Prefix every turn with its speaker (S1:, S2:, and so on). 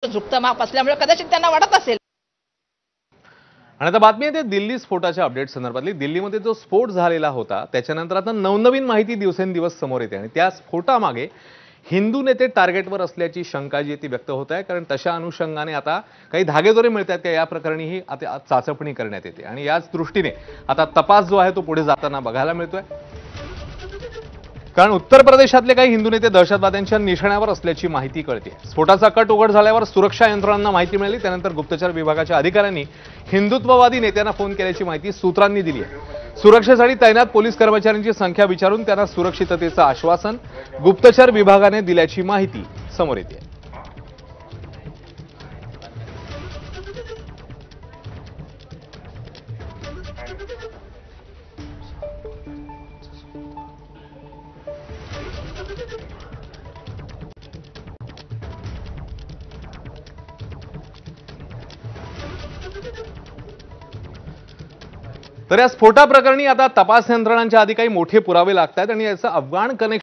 S1: झुकतं माप असल्यामुळे कदाचित त्यांना वाटत असेल.
S2: आणि आता बातमी आहे दिल्ली स्फोटाच्या अपडेट संदर्भातली. दिल्लीमध्ये जो स्फोट झालेला होता त्याच्यानंतर आता नवनवीन माहिती दिवसेंदिवस समोर येते आणि त्या स्फोटामागे हिंदू नेते टार्गेटवर असल्याची शंका जी ती व्यक्त होत आहे. कारण तशा अनुषंगाने आता काही धागेदोरे मिळतात का या प्रकरणीही आता चाचपणी करण्यात येते आणि याच दृष्टीने आता तपास जो आहे तो पुढे जाताना बघायला मिळतोय. कारण उत्तर प्रदेशातले काही हिंदू नेते दहशतवाद्यांच्या निशाण्यावर असल्याची माहिती कळते. स्फोटाचा कट उघड झाल्यावर सुरक्षा यंत्रणांना माहिती मिळाली. त्यानंतर गुप्तचर विभागाच्या अधिकाऱ्यांनी हिंदुत्ववादी नेत्यांना फोन केल्याची माहिती सूत्रांनी दिली आहे. सुरक्षेसाठी तैनात पोलीस कर्मचाऱ्यांची संख्या विचारून त्यांना सुरक्षिततेचं आश्वासन गुप्तचर विभागाने दिल्याची माहिती समोर येते. तर या स्फोटाप्रकरणी आता तपास यंत्रणांच्या आधी काही मोठे पुरावे लागतात आणि याचं अफगाण कनेक्शन